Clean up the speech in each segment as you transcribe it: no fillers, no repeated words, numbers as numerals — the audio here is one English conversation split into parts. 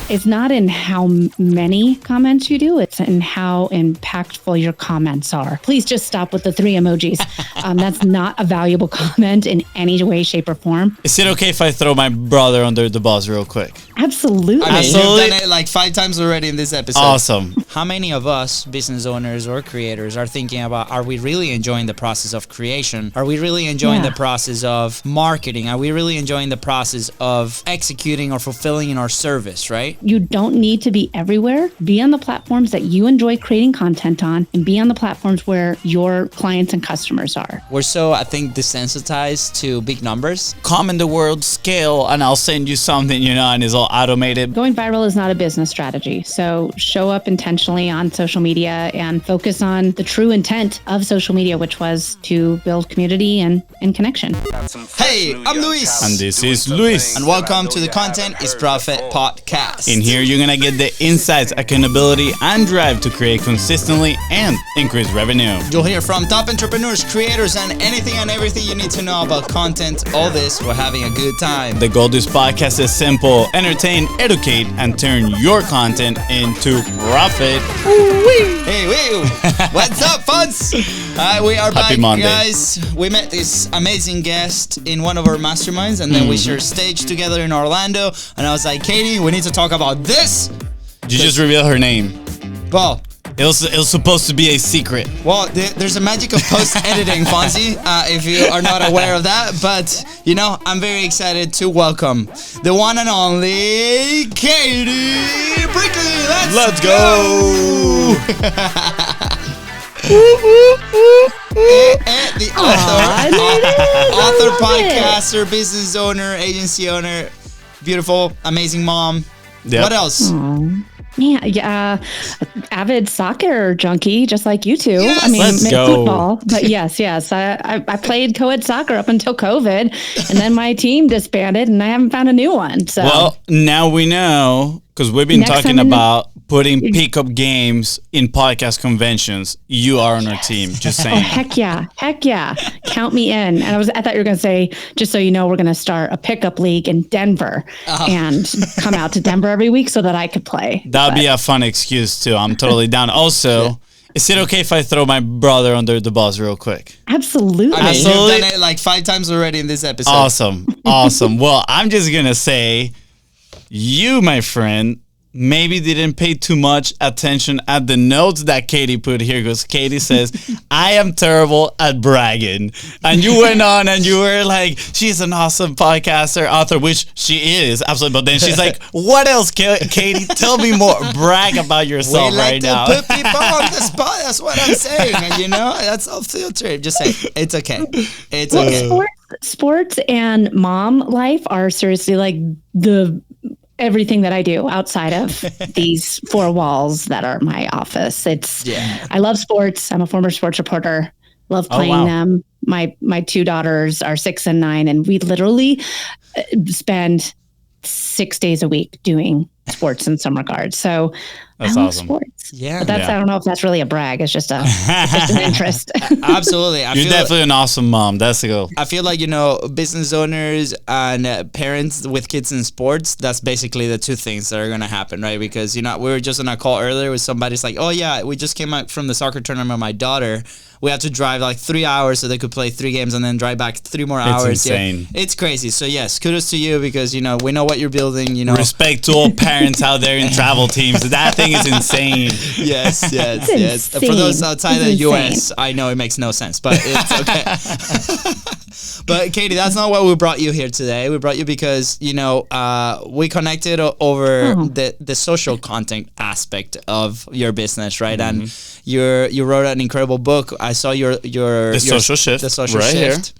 It's not in how many comments you do, it's in how impactful your comments are. Please just stop with the 3 emojis. That's not a valuable comment in any way, shape, or form. Is it okay if I throw my brother under the bus real quick? Absolutely. I mean, you've done it like 5 times already in this episode. Awesome. How many of us business owners or creators are thinking about, are we really enjoying the process of creation? Are we really enjoying the process of marketing? Are we really enjoying the process of executing or fulfilling in our service, right? You don't need to be everywhere. Be on the platforms that you enjoy creating content on, and be on the platforms where your clients and customers are. We're so, I think, desensitized to big numbers. Comment the word scale and I'll send you something, and it's all automated. Going viral is not a business strategy. So show up intentionally on social media and focus on the true intent of social media, which was to build community and connection. Hey, I'm Luis. And this is Luis. And welcome to the Content is Profit podcast. In here, you're gonna get the insights, accountability, and drive to create consistently and increase revenue. You'll hear from top entrepreneurs, creators, and anything and everything you need to know about content. All this, we're having a good time. The goal of this podcast is simple: entertain, educate, and turn your content into profit. Hey, what's up, funds? We are Happy back, Monday. guys. We met this amazing guest in one of our masterminds, and then we shared stage together in Orlando. And I was like, Katie, we need to talk about this. You just reveal her name. Well, It was supposed to be a secret. Well, there's a magic of post-editing, Fonzie, if you are not aware of that. But, I'm very excited to welcome the one and only Katie Brinkley. Let's go! The author, podcaster, business owner, agency owner, beautiful, amazing mom. Yep. What else? Aww. Yeah, avid soccer junkie, just like you two. Yes. I mean, Let's go. football, but yes. I played co-ed soccer up until COVID, and then my team disbanded, and I haven't found a new one. So, Well, now we know, because we've been Next talking time about putting pickup games in podcast conventions. You are on our team, just oh saying. heck yeah, count me in. And I thought you were going to say, just so you know, we're going to start a pickup league in Denver and come out to Denver every week so that I could play. That'd be a fun excuse too. I'm totally down. Also, is it okay if I throw my brother under the bus real quick? Absolutely. I mean, Absolutely. you've done it like 5 times already in this episode. Awesome. Well, I'm just going to say, you, my friend, maybe didn't pay too much attention at the notes that Katie put here, because Katie says, I am terrible at bragging. And you went on and you were like, she's an awesome podcaster, author, which she is, absolutely. But then she's like, what else, Katie? Tell me more. Brag about yourself We like right to now. put people on the spot. That's what I'm saying. And that's off filter. Just say, it's okay. It's okay. Sports and mom life are seriously like everything that I do outside of these 4 walls that are my office. I love sports. I'm a former sports reporter. Love playing them. My 2 daughters are 6 and 9, and we literally spend 6 days a week doing sports in some regards. So That's I love awesome. sports. Yeah. But I don't know if that's really a brag. It's just an interest. Absolutely. You're definitely an awesome mom. That's the goal. I feel like, business owners and parents with kids in sports, that's basically the 2 things that are going to happen, right? Because, we were just on a call earlier with somebody's like, oh, yeah, we just came out from the soccer tournament with my daughter. We had to drive like 3 hours so they could play 3 games and then drive back 3 more hours. It's insane. Yeah. It's crazy. So, yes, kudos to you because, we know what you're building, Respect to all parents out there in travel teams. That thing is insane. Yes. It's For those outside It's the insane. US, I know it makes no sense, but it's okay. But Katie, that's not why we brought you here today. We brought you because, we connected over the social content aspect of your business, right? And you wrote an incredible book. I saw your Social Shift. The Social right Shift.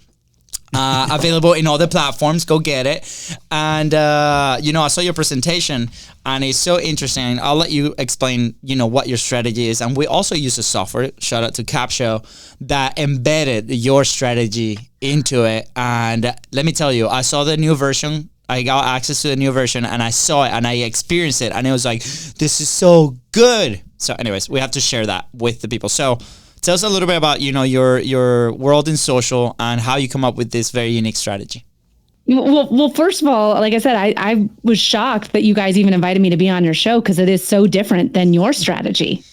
Available in all the platforms. Go get it. And, I saw your presentation and it's so interesting. I'll let you explain, what your strategy is. And we also use a software, shout out to Capsho, that embedded your strategy into it. And let me tell you, I saw the new version. I got access to the new version and I saw it and I experienced it. And it was like, this is so good. So anyways, we have to share that with the people. So tell us a little bit about, your world in social and how you come up with this very unique strategy. Well, first of all, like I said, I was shocked that you guys even invited me to be on your show because it is so different than your strategy.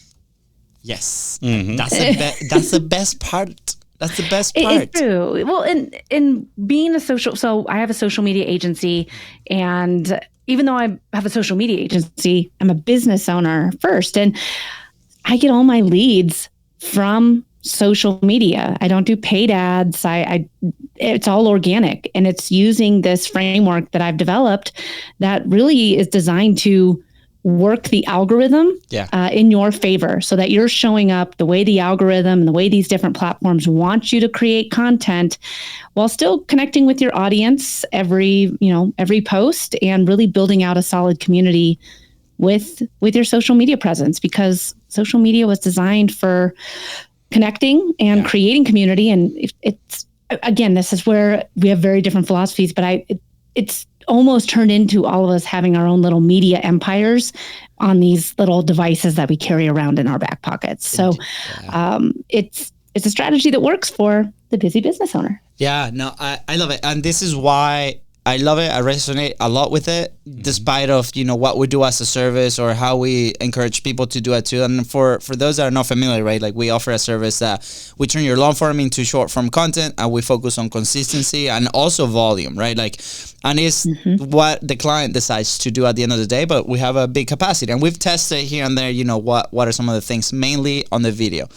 Yes, that's the best part. That's the best part. It's true. Well, in being so I have a social media agency, and even though I have a social media agency, I'm a business owner first, and I get all my leads from social media. I don't do paid ads. It's all organic, and it's using this framework that I've developed that really is designed to work the algorithm in your favor so that you're showing up the way the algorithm and the way these different platforms want you to create content while still connecting with your audience every post and really building out a solid community with your social media presence, because social media was designed for connecting and creating community. And it's again, this is where we have very different philosophies, but it's almost turned into all of us having our own little media empires on these little devices that we carry around in our back pockets. So it's a strategy that works for the busy business owner. Yeah, no, I love it. And this is why I love it. I resonate a lot with it, despite of, what we do as a service or how we encourage people to do it too. And for those that are not familiar, right, like we offer a service that we turn your long form into short form content, and we focus on consistency and also volume, right? Like, and it's what the client decides to do at the end of the day, but we have a big capacity, and we've tested here and there, what are some of the things, mainly on the video.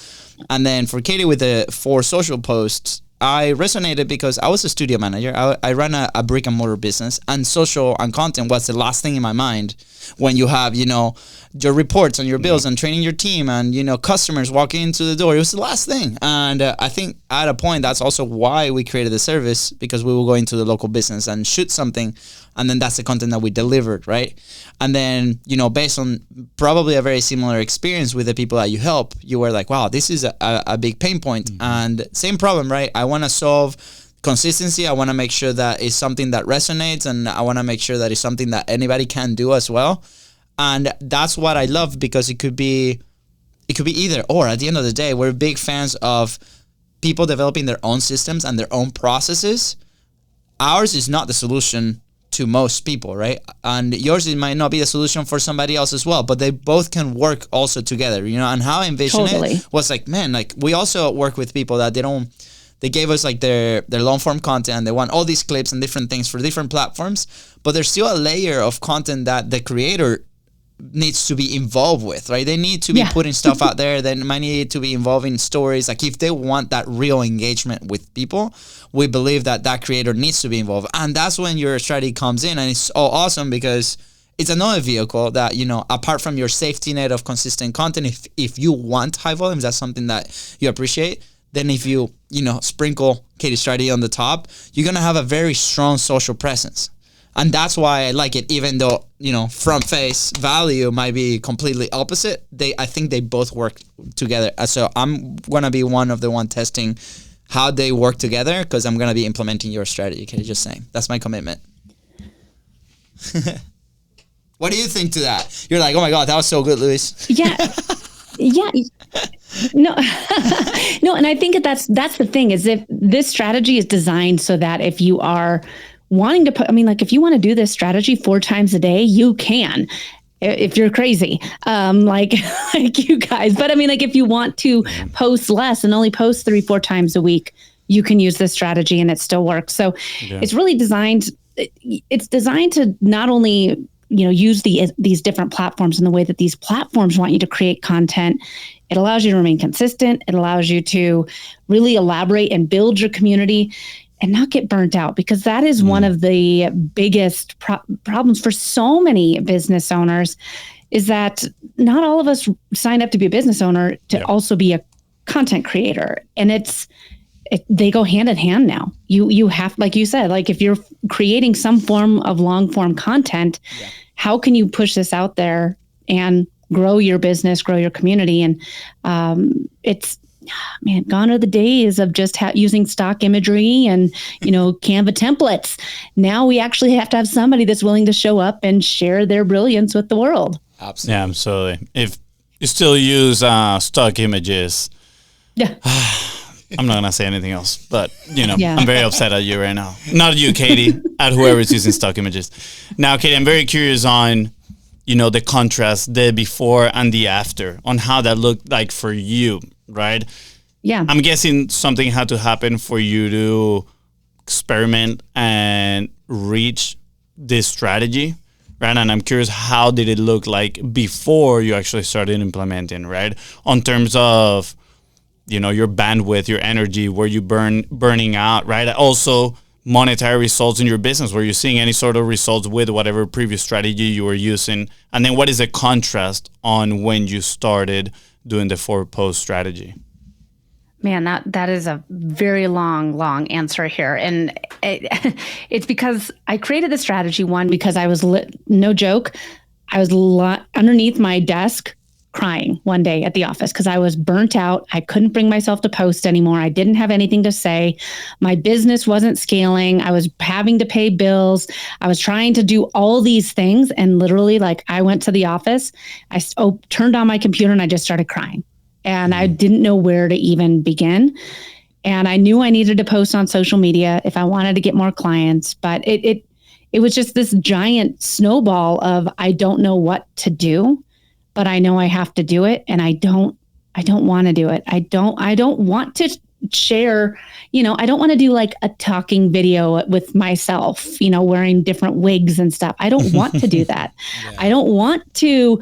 And then for Katie with the 4 social posts, I resonated because I was a studio manager. I ran a brick and mortar business, and social and content was the last thing in my mind when you have, your reports on your bills and training your team and, customers walking into the door. It was the last thing. And I think at a point, that's also why we created the service, because we will go into the local business and shoot something. And then that's the content that we delivered, right? And then, based on probably a very similar experience with the people that you help, you were like, wow, this is a big pain point. And same problem, right? I want to solve consistency. I want to make sure that it's something that resonates, and I want to make sure that it's something that anybody can do as well. And that's what I love, because it could be either or. At the end of the day, we're big fans of people developing their own systems and their own processes. Ours is not the solution to most people, right? And yours, it might not be the solution for somebody else as well, but they both can work also together, and how I envisioned it was like, man, like we also work with people that they gave us like their long form content, and they want all these clips and different things for different platforms, but there's still a layer of content that the creator needs to be involved with, right? They need to be putting stuff out there. They might need to be involved in stories. Like if they want that real engagement with people, we believe that creator needs to be involved. And that's when your strategy comes in, and it's all awesome because it's another vehicle that, apart from your safety net of consistent content, if you want high volumes, that's something that you appreciate. Then if you, sprinkle Katie's strategy on the top, you're going to have a very strong social presence. And that's why I like it, even though, from face value might be completely opposite. I think they both work together. So I'm going to be one of the one testing how they work together, because I'm going to be implementing your strategy. Katie, just saying. That's my commitment. What do you think to that? You're like, oh my God, that was so good, Luis. Yeah. Yeah. No, no. And I think that's the thing, is if this strategy is designed so that if you are wanting to put, if you want to do this strategy 4 times a day, you can, if you're crazy, like you guys. But if you want to post less and only post 3-4 times a week, you can use this strategy and it still works. So it's really designed. It's designed to not only, use these different platforms in the way that these platforms want you to create content. It allows you to remain consistent. It allows you to really elaborate and build your community and not get burnt out, because that is one of the biggest problems for so many business owners, is that not all of us sign up to be a business owner to also be a content creator. And they go hand in hand now. You have, like you said, like if you're creating some form of long form content, how can you push this out there and grow your business, grow your community? And gone are the days of just using stock imagery and, Canva templates. Now we actually have to have somebody that's willing to show up and share their brilliance with the world. Absolutely. Yeah, absolutely. If you still use stock images, I'm not gonna say anything else, but Yeah. I'm very upset at you right now. Not you, Katie, at whoever's using stock images. Now, Katie, I'm very curious on, the contrast, the before and the after, on how that looked like for you, right? Yeah. I'm guessing something had to happen for you to experiment and reach this strategy, right? And I'm curious, how did it look like before you actually started implementing, right? On terms of, your bandwidth, your energy, were you burning out, right? Also, monetary results in your business. Were you seeing any sort of results with whatever previous strategy you were using? And then what is the contrast on when you started doing the 4-post strategy? Man, that is a very long answer here. And it's because I created the strategy, one, because I was, no joke, I was underneath my desk crying one day at the office because I was burnt out. I couldn't bring myself to post anymore. I didn't have anything to say. My business wasn't scaling. I was having to pay bills. I was trying to do all these things. And literally, I went to the office, I turned on my computer and I just started crying. And I didn't know where to even begin. And I knew I needed to post on social media if I wanted to get more clients. But it was just this giant snowball of, I don't know what to do, but I know I have to do it. And I don't want to do it. I don't want to share, I don't want to do a talking video with myself, wearing different wigs and stuff. I don't want to do that. Yeah. I don't want to,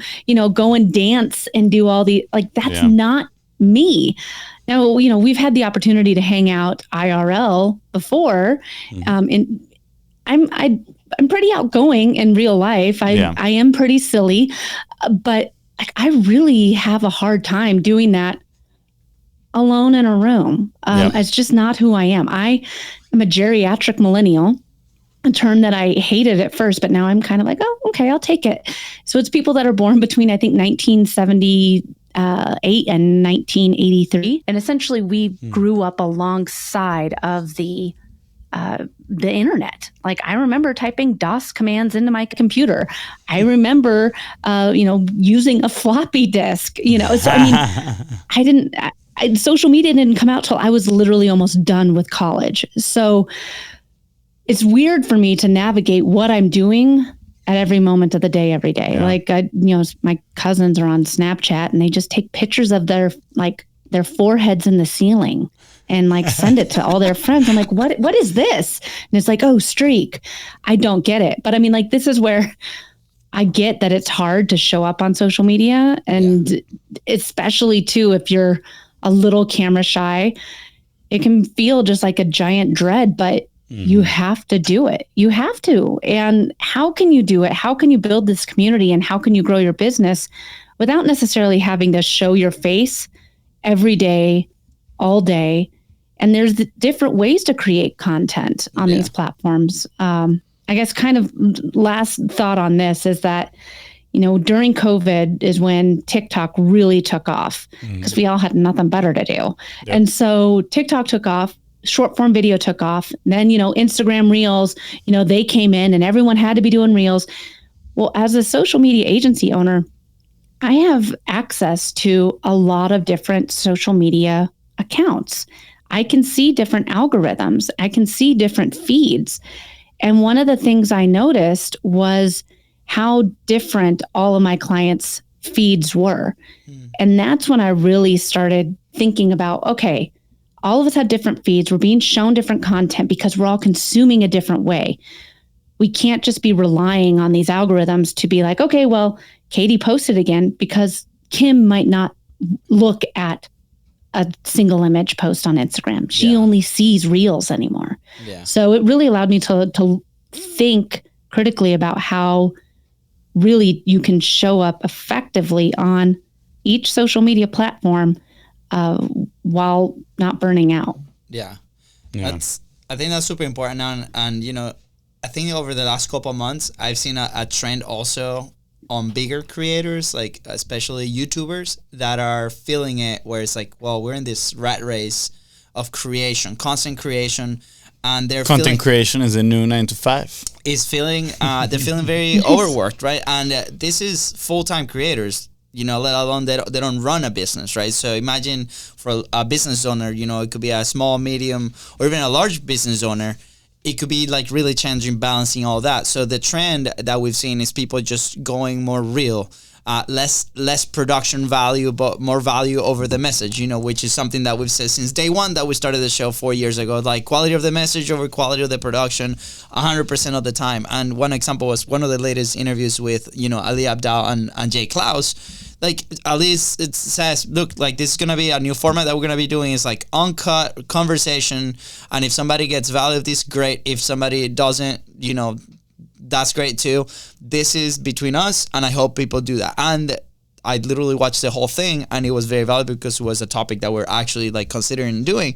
go and dance and do all the, that's not me. Now, we've had the opportunity to hang out IRL before. And I'm pretty outgoing in real life. I am pretty silly, but I really have a hard time doing that alone in a room. It's just not who I am. I am a geriatric millennial, a term that I hated at first, but now I'm kind of oh, okay, I'll take it. So it's people that are born between, I think, 1978 and 1983. And essentially we grew up alongside of the internet. I remember typing DOS commands into my computer. I remember, using a floppy disk, so I mean, social media didn't come out till I was literally almost done with college. So it's weird for me to navigate what I'm doing at every moment of the day, every day. Yeah. My cousins are on Snapchat and they just take pictures of their foreheads in the ceiling and send it to all their friends. I'm what is this? And it's oh, streak. I don't get it. But I mean, this is where I get that it's hard to show up on social media. And especially too, if you're a little camera shy, it can feel just like a giant dread, but you have to do it. You have to. And how can you do it? How can you build this community and how can you grow your business without necessarily having to show your face every day, all day? And there's different ways to create content on these platforms. I guess kind of last thought on this is that, during COVID is when TikTok really took off because we all had nothing better to do. Yep. And so TikTok took off, short form video took off. Then, Instagram Reels, they came in and everyone had to be doing Reels. Well, as a social media agency owner, I have access to a lot of different social media accounts. I can see different algorithms. I can see different feeds. And one of the things I noticed was how different all of my clients' feeds were. And that's when I really started thinking about, okay, all of us have different feeds. We're being shown different content because we're all consuming a different way. We can't just be relying on these algorithms to be okay, well, Katie posted again because Kim might not look at a single image post on Instagram. She only sees reels anymore. Yeah. So it really allowed me to think critically about how really you can show up effectively on each social media platform while not burning out. Yeah. I think that's super important. And I think over the last couple of months, I've seen a trend also on bigger creators, especially YouTubers that are feeling it, where it's well, we're in this rat race of creation, constant creation, and they're content creation is a new 9 to 5. They're feeling very overworked, right? And this is full-time creators let alone they don't run a business, right? So imagine for a business owner, it could be a small, medium, or even a large business owner. It could be like really changing, balancing all that. So the trend that we've seen is people just going more real, less production value, but more value over the message, which is something that we've said since day one that we started the show 4 years ago, like quality of the message over quality of the production 100% of the time. And one example was one of the latest interviews with, Ali Abdal and Jay Klaus. Like at least it says, look, like this is going to be a new format that we're going to be doing is like uncut conversation. And if somebody gets value of this, great. If somebody doesn't, that's great too. This is between us, and I hope people do that. And I literally watched the whole thing, and it was very valuable because it was a topic that we're actually like considering doing.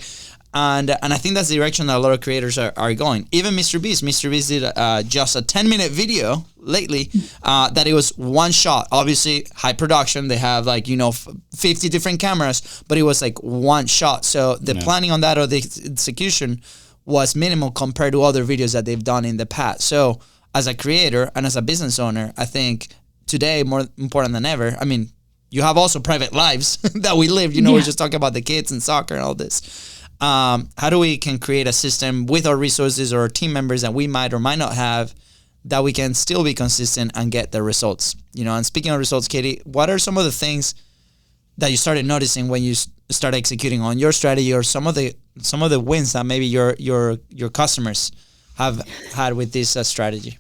And I think that's the direction that a lot of creators are going. Even Mr. Beast did just a 10-minute video lately that it was one shot. Obviously, high production. They have 50 different cameras, but it was like one shot. So the planning on that or the execution was minimal compared to other videos that they've done in the past. So as a creator and as a business owner, I think today more important than ever. I mean, you have also private lives that we live. We're just talking about the kids and soccer and all this. How do we can create a system with our resources or our team members that we might or might not have that we can still be consistent and get the results? And speaking of results, Katie, what are some of the things that you started noticing when you started executing on your strategy, or some of the wins that maybe your customers have had with this strategy?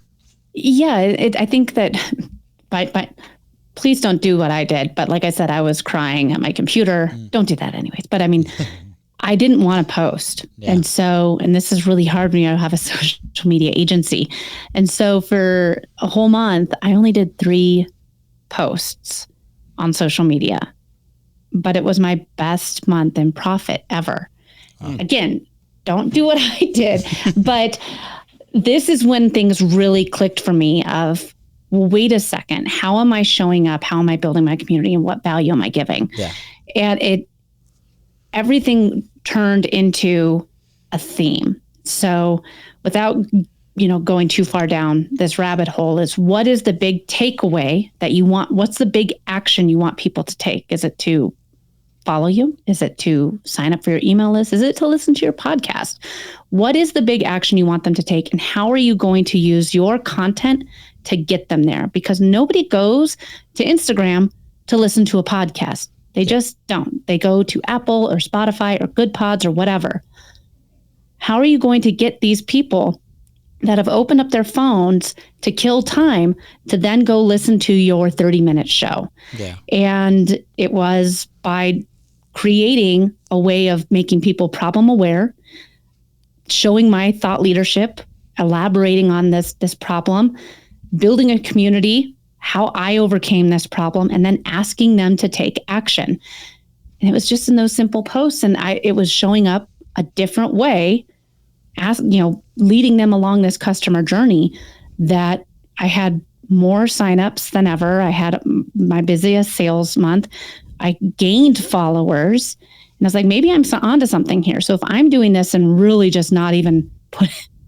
Yeah, I think that, but please don't do what I did. But like I said, I was crying at my computer. Don't do that anyways. But I mean, I didn't want to post. Yeah. And this is really hard when you have a social media agency. And so for a whole month, I only did 3 posts on social media, but it was my best month in profit ever. Again, don't do what I did, but this is when things really clicked for me of, well, wait a second, how am I showing up? How am I building my community, and what value am I giving? Yeah. And everything turned into a theme. So without, going too far down this rabbit hole, is what is the big takeaway that you want? What's the big action you want people to take? Is it to follow you? Is it to sign up for your email list? Is it to listen to your podcast? What is the big action you want them to take? And how are you going to use your content to get them there? Because nobody goes to Instagram to listen to a podcast. They just don't. They go to Apple or Spotify or Good Pods or whatever. How are you going to get these people that have opened up their phones to kill time to then go listen to your 30-minute show? Yeah. And it was by creating a way of making people problem aware, showing my thought leadership, elaborating on this problem, building a community, how I overcame this problem, and then asking them to take action. And it was just in those simple posts, and it was showing up a different way, leading them along this customer journey, that I had more signups than ever. I had my busiest sales month. I gained followers, and I was like, maybe I'm onto something here. So if I'm doing this and really just not even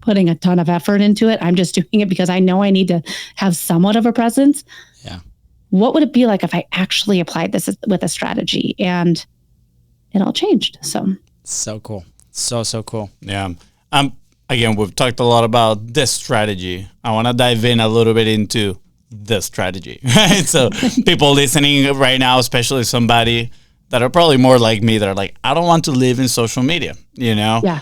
putting a ton of effort into it, I'm just doing it because I know I need to have somewhat of a presence. Yeah. What would it be like if I actually applied this with a strategy? And it all changed. So cool. So cool. Yeah. Again, we've talked a lot about this strategy. I want to dive in a little bit into the strategy, right? So people listening right now, especially somebody that are probably more like me, that are like, I don't want to live in social media, Yeah.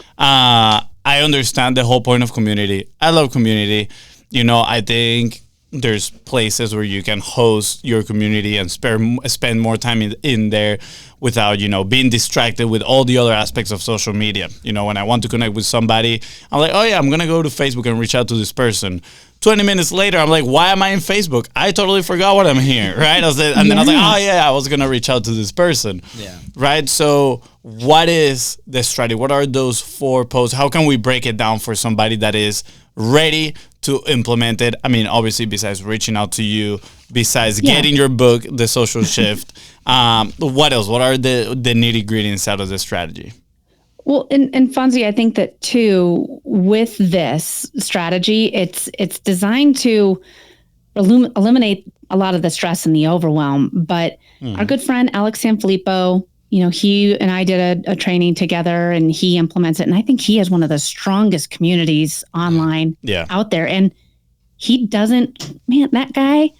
I understand the whole point of community. I love community. I think there's places where you can host your community and spend more time in there without, being distracted with all the other aspects of social media. When I want to connect with somebody, I'm like, oh yeah, I'm going to go to Facebook and reach out to this person. 20 minutes later, I'm like, why am I in Facebook? I totally forgot what I'm here, right? Then I was like, oh yeah, I was going to reach out to this person, right? So what is the strategy? What are those 4 posts? How can we break it down for somebody that is ready to implement it? I mean, obviously, besides reaching out to you, besides getting your book, The Social Shift, what else? What are the nitty gritty inside of the strategy? Well, and Fonzie, I think that too, with this strategy, it's designed to eliminate a lot of the stress and the overwhelm. But our good friend, Alex Sanfilippo, he and I did a training together and he implements it. And I think he has one of the strongest communities online out there. And he doesn't, man, that guy,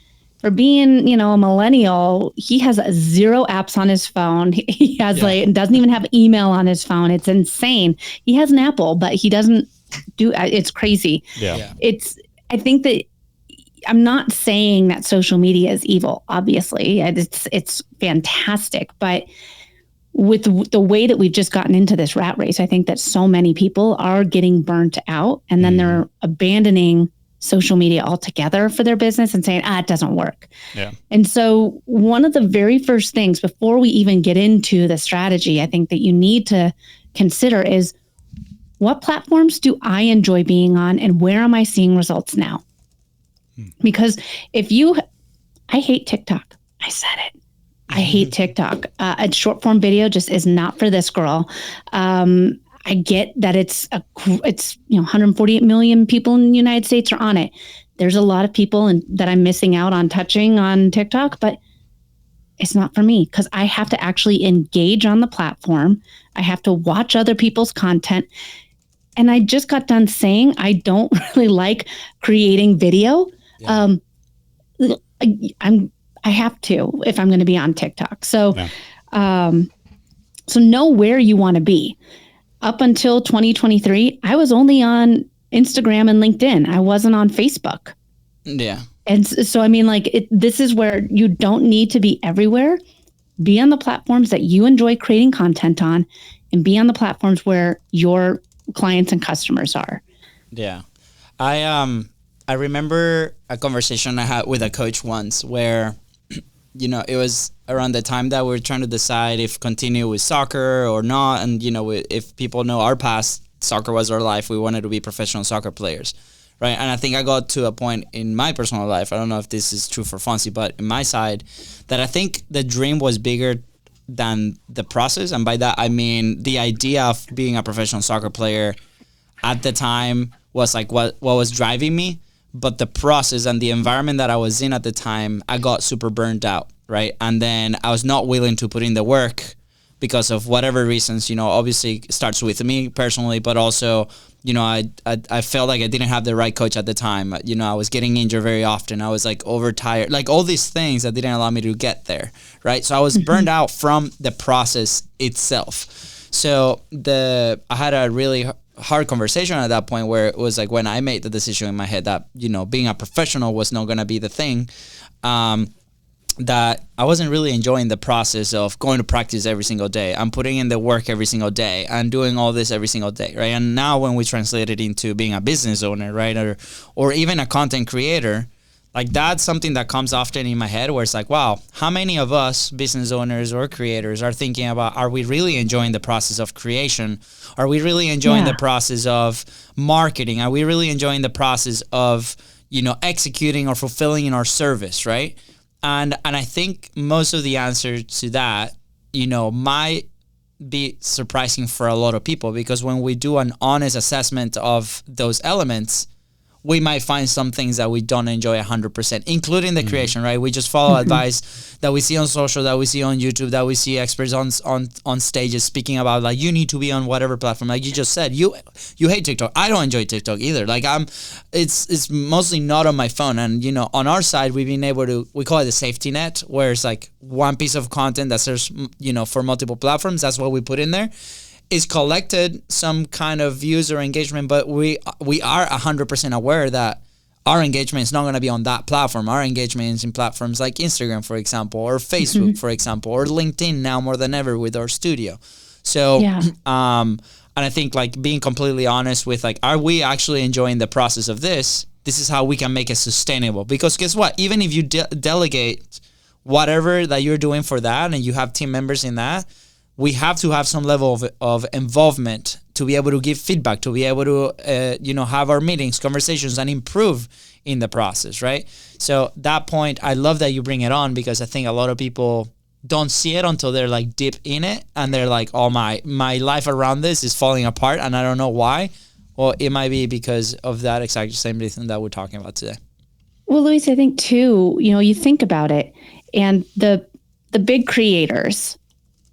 for being, a millennial, he has 0 apps on his phone. He has doesn't even have email on his phone. It's insane. He has an Apple, but he doesn't it's crazy. I think that I'm not saying that social media is evil. Obviously, it's fantastic, but with the way that we've just gotten into this rat race, I think that so many people are getting burnt out, and then they're abandoning social media altogether for their business and saying, it doesn't work. Yeah. And so one of the very first things before we even get into the strategy, I think that you need to consider is, what platforms do I enjoy being on and where am I seeing results now? Because I hate TikTok. I said it. I hate TikTok. A short form video just is not for this girl. I get that it's 148 million people in the United States are on it. There's a lot of people that I'm missing out on touching on TikTok, but it's not for me because I have to actually engage on the platform. I have to watch other people's content. And I just got done saying I don't really like creating video. Yeah. I have to if I'm going to be on TikTok. So, so know where you want to be. Up until 2023, I was only on Instagram and LinkedIn. I wasn't on Facebook. Yeah. And so, I mean, this is where you don't need to be everywhere. Be on the platforms that you enjoy creating content on, and be on the platforms where your clients and customers are. Yeah. I remember a conversation I had with a coach once where, it was around the time that we were trying to decide if continue with soccer or not. And, if people know our past, soccer was our life. We wanted to be professional soccer players, right? And I think I got to a point in my personal life, I don't know if this is true for Fonzie, but in my side, that I think the dream was bigger than the process. And by that, I mean the idea of being a professional soccer player at the time was like what was driving me. But the process and the environment that I was in at the time, I got super burned out, right? And then I was not willing to put in the work because of whatever reasons, obviously it starts with me personally, but also, I felt like I didn't have the right coach at the time. I was getting injured very often. I was overtired, all these things that didn't allow me to get there, right? So I was burned out from the process itself. So I had a really hard conversation at that point where it was like when I made the decision in my head that, being a professional was not going to be the thing, that I wasn't really enjoying the process of going to practice every single day and putting in the work every single day and doing all this every single day, right? And now when we translate it into being a business owner, right, or even a content creator, that's something that comes often in my head where it's like, wow, how many of us business owners or creators are thinking about, are we really enjoying the process of creation? Are we really enjoying the process of marketing? Are we really enjoying the process of, executing or fulfilling in our service, right? And I think most of the answer to that, might be surprising for a lot of people, because when we do an honest assessment of those elements, we might find some things that we don't enjoy 100%, including the creation, right? We just follow advice that we see on social, that we see on YouTube, that we see experts on stages speaking about, you need to be on whatever platform. Like you just said, you hate TikTok. I don't enjoy TikTok either. It's mostly not on my phone. And, on our side, we've been able to, we call it the safety net, where it's one piece of content that serves, for multiple platforms. That's what we put in there. Is collected some kind of views or engagement, but we are 100% aware that our engagement is not going to be on that platform. Our engagement is in platforms like Instagram, for example, or Facebook, for example, or LinkedIn now more than ever with our studio. So, and I think being completely honest with are we actually enjoying the process of this? This is how we can make it sustainable. Because guess what? Even if you delegate whatever that you're doing for that and you have team members in that, we have to have some level of involvement to be able to give feedback, to be able to, have our meetings, conversations, and improve in the process, right? So that point, I love that you bring it on, because I think a lot of people don't see it until they're deep in it, and they're like, oh, my life around this is falling apart, and I don't know why. Well, it might be because of that exact same reason that we're talking about today. Well, Luis, I think too, you think about it, and the big creators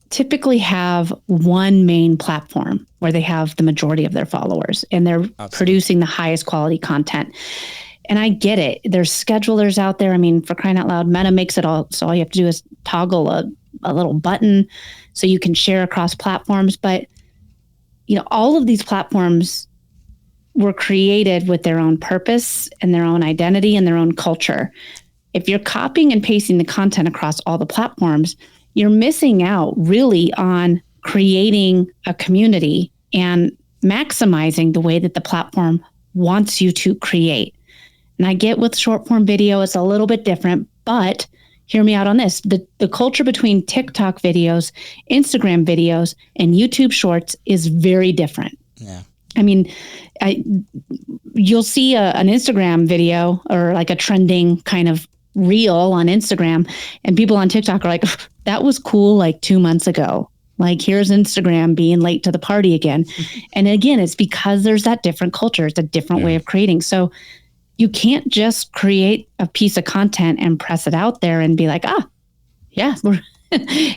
typically have one main platform where they have the majority of their followers, and they're producing the highest quality content. And I get it. There's schedulers out there. I mean, for crying out loud, Meta makes it all. So all you have to do is toggle a little button so you can share across platforms. But, all of these platforms were created with their own purpose and their own identity and their own culture. If you're copying and pasting the content across all the platforms, you're missing out really on creating a community and maximizing the way that the platform wants you to create. And I get with short form video, it's a little bit different, but hear me out on this. The culture between TikTok videos, Instagram videos, and YouTube shorts is very different. Yeah. I mean, you'll see an Instagram video or like a trending kind of reel on Instagram, and people on TikTok are like, that was cool like 2 months ago. Like, here's Instagram being late to the party again. And again, it's because there's that different culture. It's a different way of creating. So you can't just create a piece of content and press it out there and be like, yeah,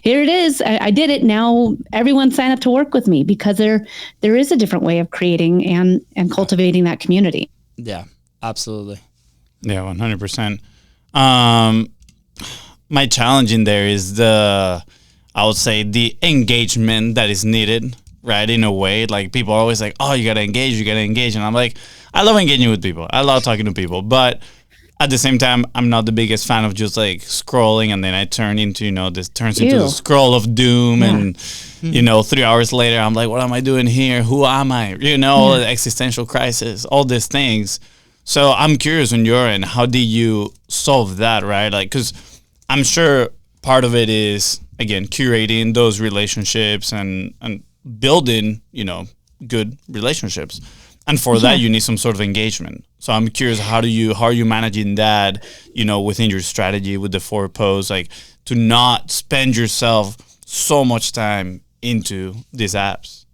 here it is. I did it. Now everyone sign up to work with me, because there is a different way of creating and cultivating that community. Yeah, absolutely. Yeah, 100%. My challenge in there is I would say the engagement that is needed, right? In a way, like people are always like, oh, you got to engage. And I'm like, I love engaging with people. I love talking to people. But at the same time, I'm not the biggest fan of just like scrolling, and then I turn into, this turns into the scroll of doom. Yeah. And, 3 hours later, I'm like, what am I doing here? Who am I? The existential crisis, all these things. So I'm curious on your end, how do you solve that, right? Like, because I'm sure part of it is, again, curating those relationships and building, good relationships. And for that, you need some sort of engagement. So I'm curious, how are you managing that, within your strategy with the 4 posts, like to not spend yourself so much time into these apps?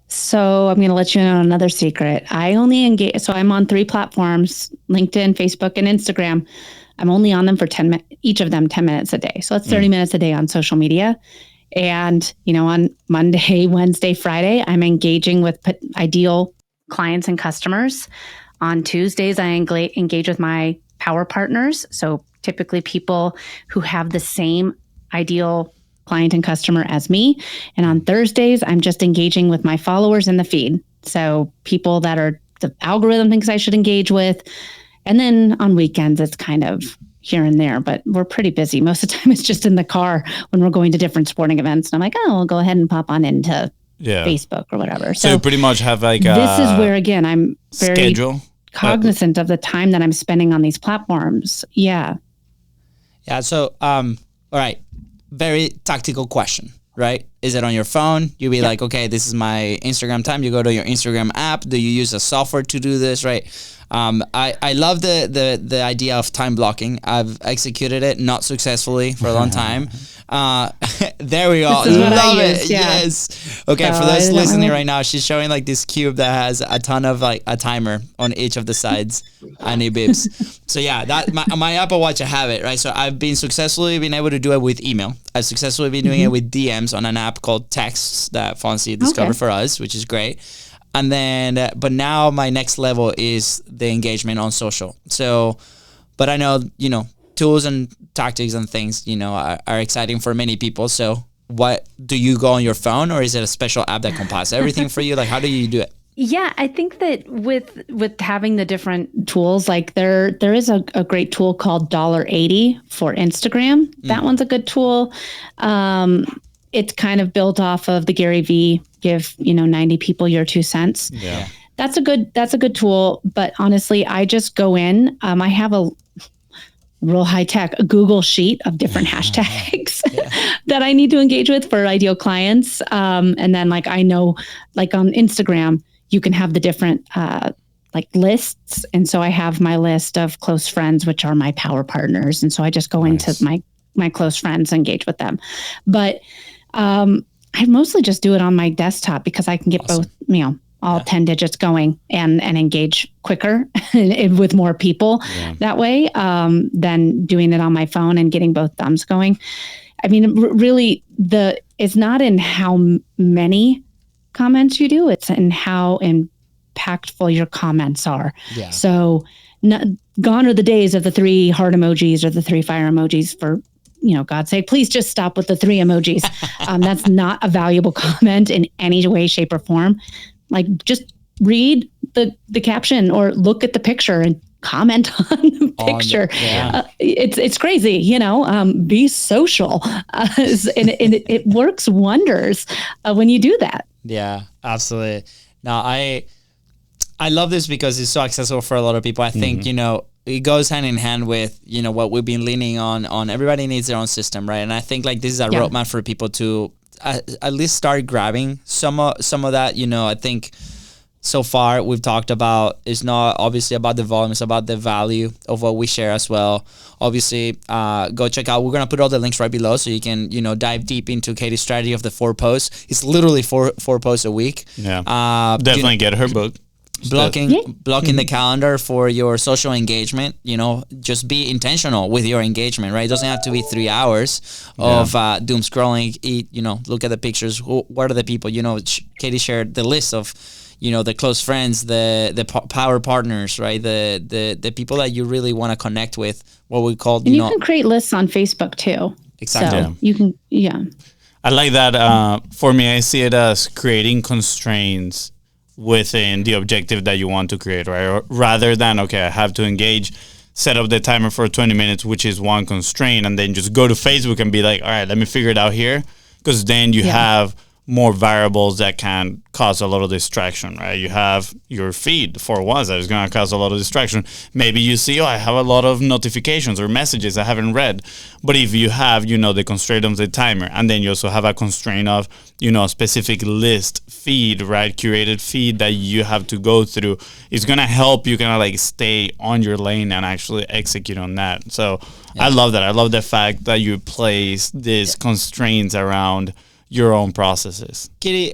So I'm going to let you in on another secret. I only engage. So I'm on 3 platforms, LinkedIn, Facebook, and Instagram. I'm only on them for each of them 10 minutes a day. So that's 30 minutes a day on social media. And, on Monday, Wednesday, Friday, I'm engaging with ideal clients and customers. On Tuesdays, I engage with my power partners. So typically people who have the same ideal client and customer as me. And on Thursdays, I'm just engaging with my followers in the feed. So people that are the algorithm thinks I should engage with. And then on weekends, it's kind of here and there, but we're pretty busy. Most of the time it's just in the car when we're going to different sporting events. And I'm like, I'll go ahead and pop on into Facebook or whatever. So you pretty much have like this is where, again, I'm very schedule cognizant of the time that I'm spending on these platforms. Yeah. Yeah. So, all right. Very tactical question, right? Is it on your phone? You'll be like, okay, this is my Instagram time. You go to your Instagram app. Do you use a software to do this, right? I love the idea of time blocking. I've executed it, not successfully, for a long time. There we go. Love it. Yeah. Yes. Okay, for those listening right now, she's showing like this cube that has a ton of like a timer on each of the sides and it beeps. So yeah, that my Apple Watch, I have it, right? So I've been successfully been able to do it with email. I've successfully been doing it with DMs on an app called Texts that Fonzie discovered for us, which is great. And then, but now my next level is the engagement on social. So, but I know, tools and tactics and things, are exciting for many people. So what, do you go on your phone, or is it a special app that compiles everything for you? Like, how do you do it? Yeah, I think that with having the different tools, like there is a great tool called $1.80 for Instagram. That one's a good tool. It's kind of built off of the Gary V, give 90 people your 2 cents. Yeah. That's a good tool. But honestly, I just go in. I have a real high tech Google sheet of different hashtags that I need to engage with for ideal clients. And then like I know, like on Instagram, you can have the different like lists. And so I have my list of close friends, which are my power partners. And so I just go into my close friends, engage with them. But I mostly just do it on my desktop because I can get both, all 10 digits going and engage quicker with more people that way than doing it on my phone and getting both thumbs going. I mean, really, it's not in how many comments you do, it's in how impactful your comments are. Yeah. So gone are the days of the 3 heart emojis or the 3 fire emojis for, God's sake, please just stop with the 3 emojis. That's not a valuable comment in any way, shape, or form. Like, just read the caption or look at the picture and comment on the picture. It's crazy, be social. And it works wonders when you do that. Yeah, absolutely. Now, I love this because it's so accessible for a lot of people. I think, it goes hand in hand with, what we've been leaning on everybody needs their own system, right? And I think like this is a roadmap for people to at least start grabbing some of that. I think so far we've talked about, it's not obviously about the volume, it's about the value of what we share as well. Obviously, go check out, we're going to put all the links right below so you can, dive deep into Katie's strategy of the 4 posts. It's literally four posts a week. Yeah. Definitely get her book. Blocking the calendar for your social engagement, just be intentional with your engagement, right? It doesn't have to be 3 hours of doom scrolling. Look at the pictures. What are the people? Katie shared the list of, the close friends, the power partners, right? The people that you really want to connect with, what we call, and you can create lists on Facebook too. Exactly. So you can, I like that. For me, I see it as creating constraints within the objective that you want to create, right? Or rather than, okay, I have to engage, set up the timer for 20 minutes, which is one constraint, and then just go to Facebook and be like, all right, let me figure it out here. Because then you have more variables that can cause a lot of distraction, right? You have your feed for once that is going to cause a lot of distraction. Maybe you see, I have a lot of notifications or messages I haven't read. But if you have, the constraint of the timer, and then you also have a constraint of, a specific list feed, right? Curated feed that you have to go through, it's going to help you kind of like stay on your lane and actually execute on that. So I love that. I love the fact that you place these constraints around your own processes. Katie,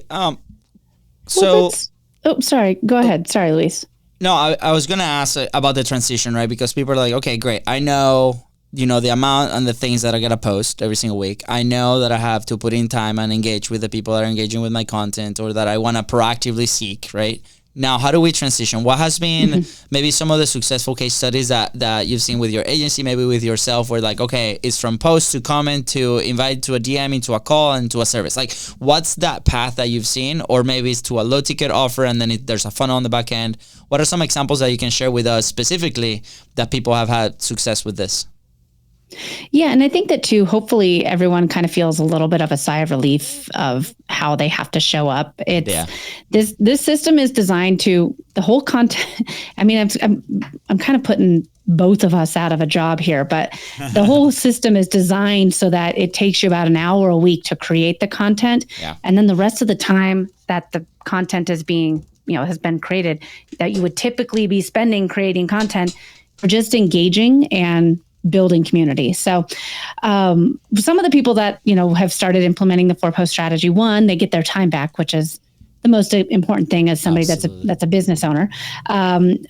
sorry, go ahead. Sorry, Luis. No, I was going to ask about the transition, right? Because people are like, okay, great. I know, the amount and the things that I got to post every single week. I know that I have to put in time and engage with the people that are engaging with my content or that I want to proactively seek, right? Now, how do we transition? What has been maybe some of the successful case studies that you've seen with your agency, maybe with yourself, where like, okay, it's from post to comment to invite to a DM, into a call, and to a service. Like, what's that path that you've seen? Or maybe it's to a low ticket offer and then there's a funnel on the back end. What are some examples that you can share with us specifically that people have had success with this? Yeah. And I think that too, hopefully everyone kind of feels a little bit of a sigh of relief of how they have to show up. This system is designed to the whole content. I mean, I'm kind of putting both of us out of a job here, but the whole system is designed so that it takes you about an hour a week to create the content. Yeah. And then the rest of the time that the content is being, has been created, that you would typically be spending creating content for just engaging and building community. So some of the people that, have started implementing the 4-post strategy, one, they get their time back, which is the most important thing as somebody that's a business owner.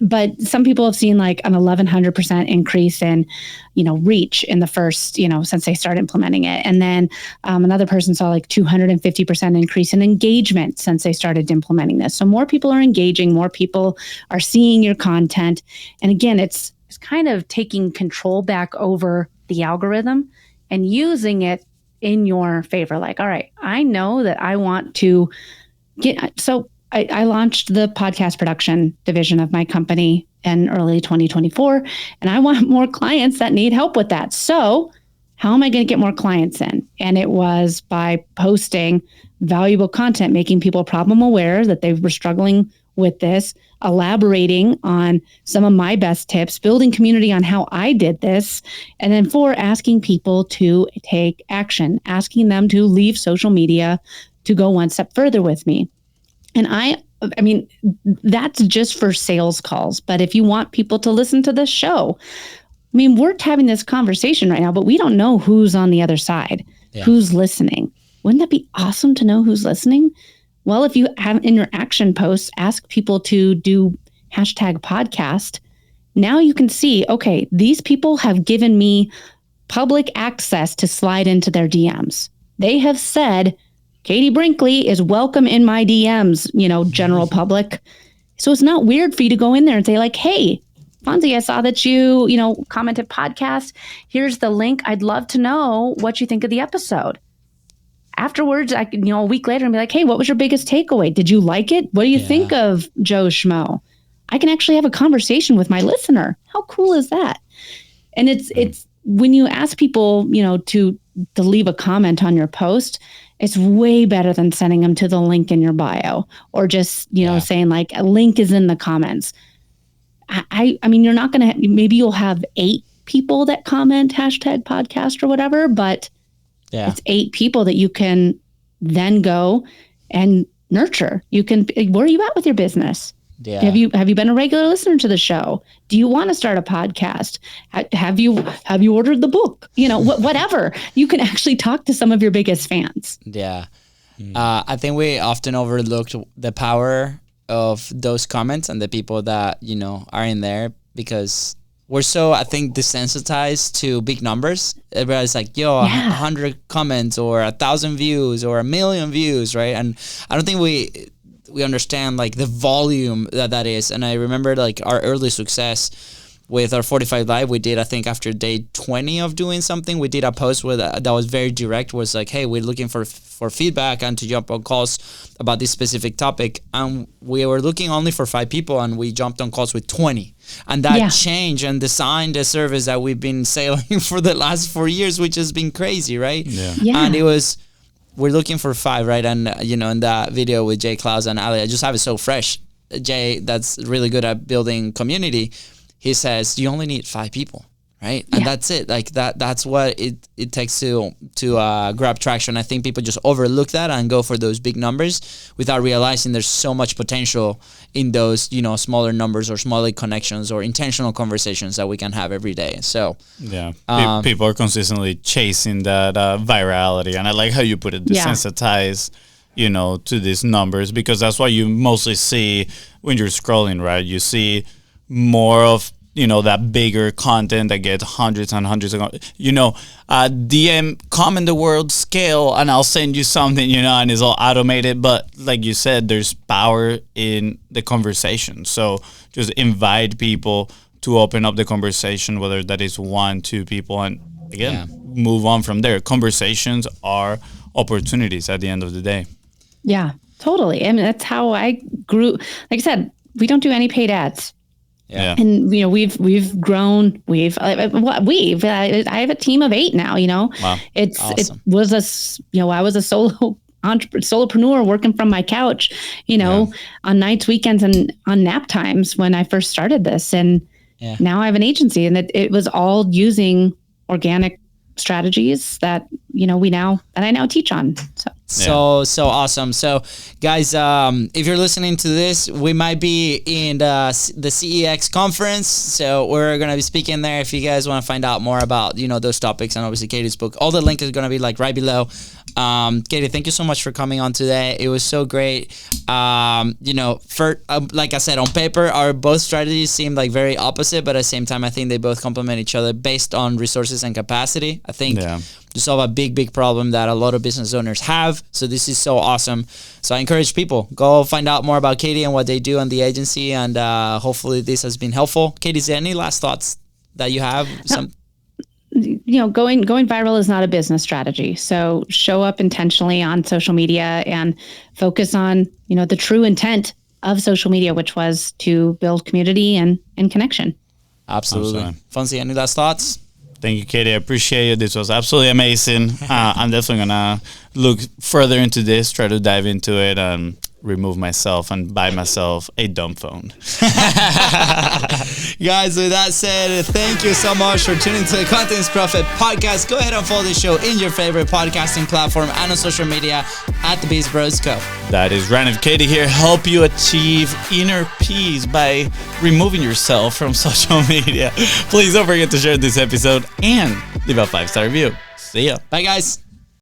But some people have seen like an 1,100% increase in, reach in the first, since they started implementing it. And then another person saw like 250% increase in engagement since they started implementing this. So more people are engaging, more people are seeing your content. And again, it's kind of taking control back over the algorithm and using it in your favor. Like, all right, I know that I want to I launched the podcast production division of my company in early 2024, and I want more clients that need help with that. So how am I going to get more clients in? And it was by posting valuable content, making people problem aware that they were struggling with this, elaborating on some of my best tips, building community on how I did this, and then 4, asking people to take action, asking them to leave social media to go one step further with me. And I mean, that's just for sales calls. But if you want people to listen to this show, I mean, we're having this conversation right now, but we don't know who's on the other side, who's listening. Wouldn't that be awesome to know who's listening? Well, if you have in your action posts, ask people to do #podcast, now you can see, okay, these people have given me public access to slide into their DMs. They have said, Katie Brinkley is welcome in my DMs, general public. So it's not weird for you to go in there and say like, hey, Fonzie, I saw that you, commented podcast. Here's the link. I'd love to know what you think of the episode. Afterwards, I could, a week later and be like, hey, what was your biggest takeaway? Did you like it? What do you think of Joe Schmo? I can actually have a conversation with my listener. How cool is that? And it's when you ask people, to leave a comment on your post, it's way better than sending them to the link in your bio or just, saying like a link is in the comments. I mean, you're not going to, maybe you'll have 8 people that comment #podcast or whatever, but it's 8 people that you can then go and nurture. You can, where are you at with your business? Yeah. Have you been a regular listener to the show? Do you want to start a podcast? Have you ordered the book? Whatever. You can actually talk to some of your biggest fans. Yeah. I think we often overlooked the power of those comments and the people that, are in there because we're so, I think, desensitized to big numbers. Everybody's like, 100 comments or 1,000 views or 1,000,000 views, right? And I don't think we understand like the volume that is. And I remember like our early success with our 45 Live, we did, I think after day 20 of doing something, we did a post that was very direct, was like, hey, we're looking for feedback and to jump on calls about this specific topic. And we were looking only for 5 people and we jumped on calls with 20. And that changed and designed a service that we've been sailing for the last 4 years, which has been crazy, right? Yeah. And it was, we're looking for 5, right? And, in that video with Jay Klaus and Ali, I just have it so fresh. Jay, that's really good at building community. He says, you only need 5 people, right? And that's it. Like that's what it takes to grab traction. I think people just overlook that and go for those big numbers without realizing there's so much potential in those, smaller numbers or smaller connections or intentional conversations that we can have every day. So people are consistently chasing that virality. And I like how you put it, desensitize, to these numbers, because that's what you mostly see when you're scrolling, right? You see more of that bigger content that gets hundreds and hundreds of DM comment the word scale and I'll send you something and it's all automated, but like you said, there's power in the conversation. So just invite people to open up the conversation, whether that is 1, 2 people, and again move on from there. Conversations are opportunities at the end of the day. Yeah, totally. I mean, that's how I grew. Like I said, we don't do any paid ads. Yeah. And we've grown. I have a team of 8 now. Wow. It's awesome. It was I was a solopreneur working from my couch, on nights, weekends, and on nap times when I first started this. And now I have an agency, and it was all using organic strategies that I now teach on. So awesome. So guys, if you're listening to this, we might be in the CEX conference, so we're going to be speaking there. If you guys want to find out more about those topics, and obviously Katie's book, all the link is going to be like right below. Katie, thank you so much for coming on today. It was so great. Like I said, on paper, our both strategies seem like very opposite, but at the same time, I think they both complement each other based on resources and capacity. I think to solve a big problem that a lot of business owners have. So this is so awesome. So I encourage people, go find out more about Katie and what they do and the agency, and hopefully this has been helpful. Katie, is there any last thoughts that you have? Going viral is not a business strategy. So show up intentionally on social media and focus on, the true intent of social media, which was to build community and connection. Absolutely. Fonzie, any last thoughts? Thank you, Katie. I appreciate it. This was absolutely amazing. I'm definitely going to look further into this, try to dive into it, and remove myself and buy myself a dumb phone. Guys, with that said, thank you so much for tuning to the Contents Profit podcast. Go ahead and follow the show in your favorite podcasting platform and on social media at The Beast Bros Co. That is Ryan and Katie here, help you achieve inner peace by removing yourself from social media. Please don't forget to share this episode and leave a 5-star review. See ya. Bye, guys.